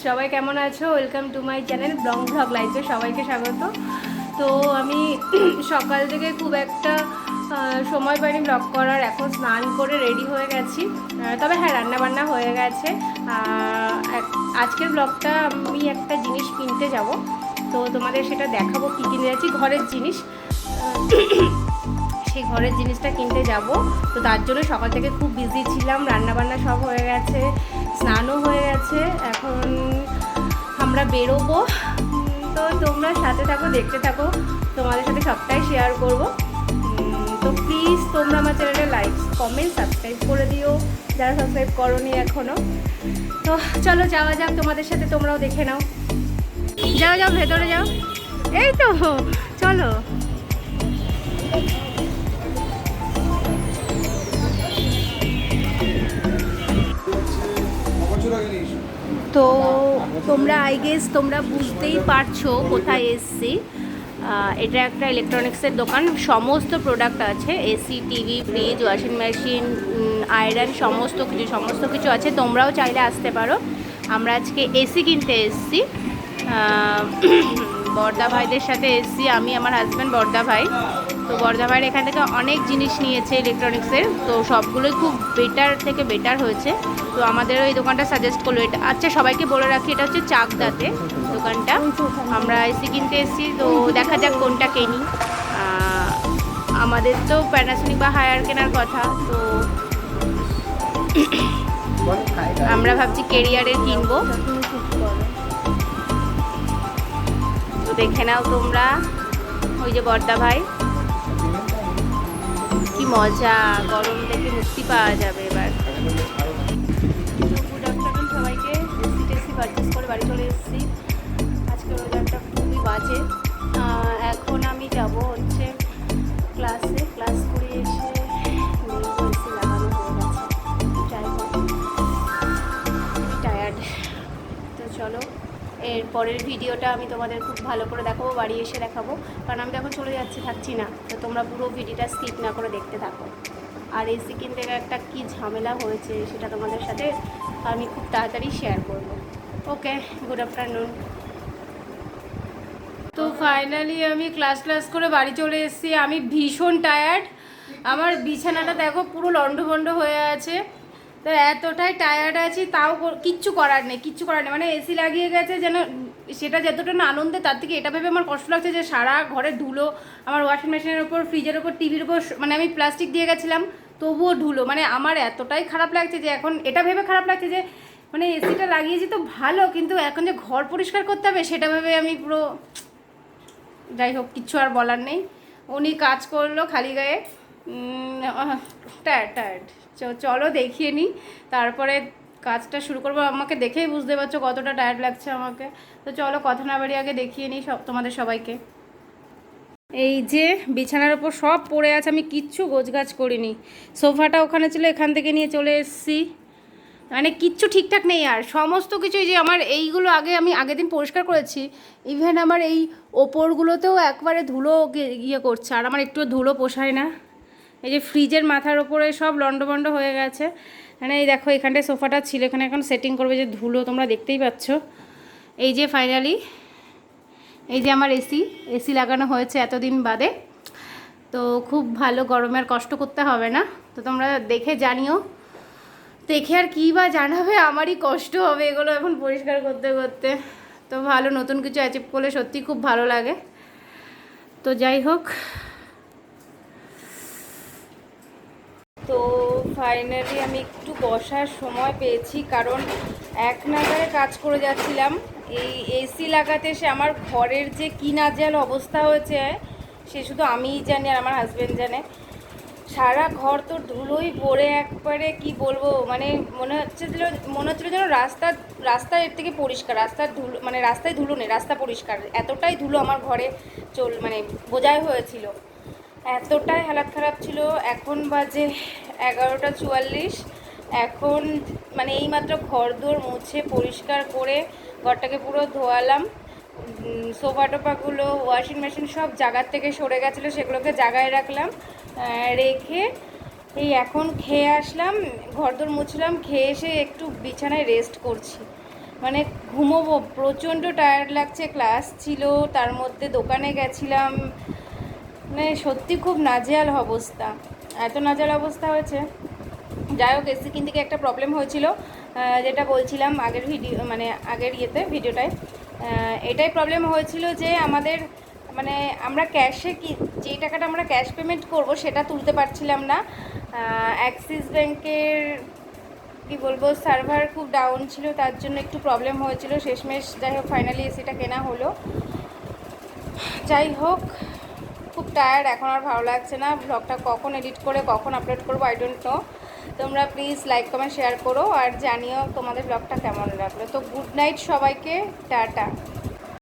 সবাই কেমন আছো? Welcome to my channel blog লাইফে সবাইকে স্বাগত। তো আমি সকাল থেকে খুব একটা সময় পাইনি ব্লগ করার। এখন স্নান করে রেডি হয়ে গেছি, তবে হ্যাঁ রান্নাবান্না হয়ে গেছে। আজকের ব্লগটা আমি একটা জিনিস কিনতে যাব, তো তোমাদের সেটা দেখাবো কী কিনে যাচ্ছি। ঘরের জিনিস, সেই ঘরের জিনিসটা কিনতে যাব। তো তার জন্য সকাল থেকে খুব বিজি ছিলাম, রান্নাবান্না সব হয়ে গেছে, স্নানও হয়ে গেছে। এখন আমরা বেরোবো। তো তোমরা সাথে থাকো, দেখতে থাকো, তোমাদের সাথে সবটাই শেয়ার করব। তো প্লিজ তোমরা আমার চ্যানেলে লাইক কমেন্ট সাবস্ক্রাইব করে দিও যারা সাবস্ক্রাইব করোনি এখনও। তো চলো যাওয়া যাক তোমাদের সাথে, তোমরাও দেখে নাও। যাও যাও ভেতরে যাও, এই তো চলো। তো তোমরা তোমরা বুঝতেই পারছো কোথায় এসছি। এটা একটা ইলেকট্রনিক্সের দোকান, সমস্ত প্রোডাক্ট আছে, AC, TV, fridge, washing machine, iron, সমস্ত কিছু আছে। তোমরাও চাইলে আসতে পারো। আমরা আজকে এসি কিনতে এসছি, বর্দা ভাইদের সাথে এসছি, আমি, আমার হাজব্যান্ড, বর্দা ভাই। তো বর্দা ভাইয়ের এখান থেকে অনেক জিনিস নিয়েছে ইলেকট্রনিক্সের, তো সবগুলোই খুব বেটার থেকে বেটার হয়েছে। তো আমাদেরও এই দোকানটা সাজেস্ট করলো। এটা আচ্ছা, সবাইকে বলে রাখি, এটা হচ্ছে চাকদাতে দোকানটা। আমরা এসি কিনতে এসেছি, তো দেখা যাক কোনটা কিনি। আমাদের তো প্যানাসোনিক বা হায়ার কেনার কথা, তো আমরা ভাবছি কেরিয়ারের কিনবো। তো দেখে নাও তোমরা, ওই যে বর্দা ভাই, কি মজা, গরম থেকে মুক্তি পাওয়া যাবে এবার। গুড আফটারনুন সবাইকে। এসি টেসি পারচেস করে বাড়ি চলে এসেছি। আজকে ওয়েদারটা খুবই বাজে। এখন আমি যাব হচ্ছে ক্লাসে, ক্লাস করে এসে এসি লাগানো হয়ে গেছে। যাই হোক, খুবই টায়ার্ড। তো চলো, এর পরের ভিডিওটা আমি তোমাদের খুব ভালো করে দেখাবো, বাড়ি এসে দেখাবো, কারণ আমি তো এখন চলে যাচ্ছি, থাকছি না। তো তোমরা পুরো ভিডিওটা স্কিপ না করে দেখতে থাকো। আর এসি কিনতে একটা কি ঝামেলা হয়েছে সেটা তোমাদের সাথে আমি খুব তাড়াতাড়ি শেয়ার করব। ওকে, গুড আফটারনুন। তো ফাইনালি আমি ক্লাস করে বাড়ি চলে এসেছি। আমি ভীষণ টায়ার্ড। আমার বিছানাটা দেখো পুরো লন্ডভন্ড হয়ে আছে। তো এতটাই টায়ার্ড আছি, তাও কিচ্ছু করার নেই। মানে এসি লাগিয়ে গেছে যেন, সেটা যতটা না আনন্দে, তার থেকে এটা ভেবে আমার কষ্ট লাগছে যে সারা ঘরে ধুলো। আমার ওয়াশিং মেশিনের ওপর, ফ্রিজের ওপর, টিভির ওপর, মানে আমি প্লাস্টিক দিয়ে গেছিলাম তবুও ধুলো। মানে আমার এতটাই খারাপ লাগছে যে এখন এটা ভেবে খারাপ লাগছে যে মানে এসিটা লাগিয়েছি তো ভালো, কিন্তু এখন যে ঘর পরিষ্কার করতে হবে সেটা ভেবে আমি পুরো, যাই হোক কিচ্ছু আর বলার নেই। উনি কাজ করলো খালি গায়ে, টায়ার্ড। চলো দেখিয়ে নিই, তারপরে কাজটা শুরু করবো। আমাকে দেখেই বুঝতে পারছো কতটা টায়ার্ড লাগছে আমাকে। তো চলো কথা না বাড়ি আগে দেখিয়ে নিই তোমাদের সবাইকে। এই যে বিছানার ওপর সব পড়ে আছে, আমি কিচ্ছু গোছগাছ করিনি। সোফাটা ওখানে ছিল, এখান থেকে নিয়ে চলে এসেছি। মানে কিচ্ছু ঠিকঠাক নেই। আর সমস্ত কিছুই যে আমার এইগুলো আমি আগের দিন পরিষ্কার করেছি, ইভেন আমার এই ওপরগুলোতেও একবারে ধুলো ইয়ে করছে, আর আমার একটু ধুলো পোষায় না। এই যে ফ্রিজের মাথার ওপরে সব লন্ডভন্ড হয়ে গেছে। মানে এই দেখো, এখানটায় সোফাটা ছিল, এখানে এখন সেটিং করবে, যে ধুলো তোমরা দেখতেই পাচ্ছ। এই যে ফাইনালি, এই যে আমার এসি লাগানো হয়েছে এতদিন বাদে। তো খুব ভালো, গরমে আর কষ্ট করতে হবে না। তো তোমরা দেখে জানিও, দেখে আর কী বা জানাবে, আমারই কষ্ট হবে এগুলো এখন পরিষ্কার করতে করতে। তো ভালো, নতুন কিছু অ্যাচিভ করলে সত্যি খুব ভালো লাগে। তো যাই হোক, তো ফাইনালি আমি একটু বসার সময় পেয়েছি, কারণ এক নাগারে কাজ করে যাচ্ছিলাম। এই এসি লাগাতে এসে আমার ঘরের যে কি নাজেহাল অবস্থা হয়েছে সে শুধু আমিই জানি আর আমার হাজব্যান্ড জানে। সারা ঘর তো ধুলোই পড়ে একবারে, কি বলবো, মানে মনে হচ্ছিল যেন রাস্তা এর থেকে পরিষ্কার। রাস্তার ধুলো, মানে রাস্তায় ধুলো নেই, রাস্তা পরিষ্কার। এতটাই ধুলো আমার ঘরে মানে বোঝাই হয়েছিল, এতটাই হালাত খারাপ ছিল। এখন বাজে 11:44। এখন মানে এইমাত্র ঘর দোর মুছে পরিষ্কার করে ঘরটাকে পুরো ধোয়ালাম। সোফা টোফাগুলো, ওয়াশিং মেশিন সব জায়গার থেকে সরে গেছিলো, সেগুলোকে জায়গায় রাখলাম, রেখে এই এখন খেয়ে আসলাম, ঘরদোর মুছলাম, খেয়ে এসে একটু বিছানায় রেস্ট করছি। মানে ঘুমোবো, প্রচণ্ড টায়ার্ড লাগছে, ক্লাস ছিল, তার মধ্যে দোকানে গেছিলাম, মানে সত্যি খুব নাজেহাল অবস্থা, এত নাজেহাল অবস্থা হয়েছে। যাই হোক, এসিকিন থেকে একটা প্রবলেম হয়েছিল, যেটা বলছিলাম আগের ভিডিও, মানে আগের ভিডিওটায়, এটাই প্রবলেম হয়েছিল যে আমাদের মানে আমরা ক্যাশে কি, যেই টাকাটা আমরা ক্যাশ পেমেন্ট করব সেটা তুলতে পারছিলাম না। অ্যাক্সিস ব্যাংকের কী বলবো, সার্ভার খুব ডাউন ছিল, তার জন্য একটু প্রবলেম হয়েছিল শেষমেশ। যাই হোক, ফাইনালি এসিটা কেনা হলো। যাই হোক, খুব টায়ার্ড, এখন আর ভালো লাগছে না। ব্লগটা কখন এডিট করে কখন আপলোড করবো আই ডোন্ট নো। তোমরা প্লিজ লাইক কমেন্ট শেয়ার করো আর জানিও তোমাদের ব্লগটা কেমন লাগলো। তো গুড নাইট সবাইকে, টাটা।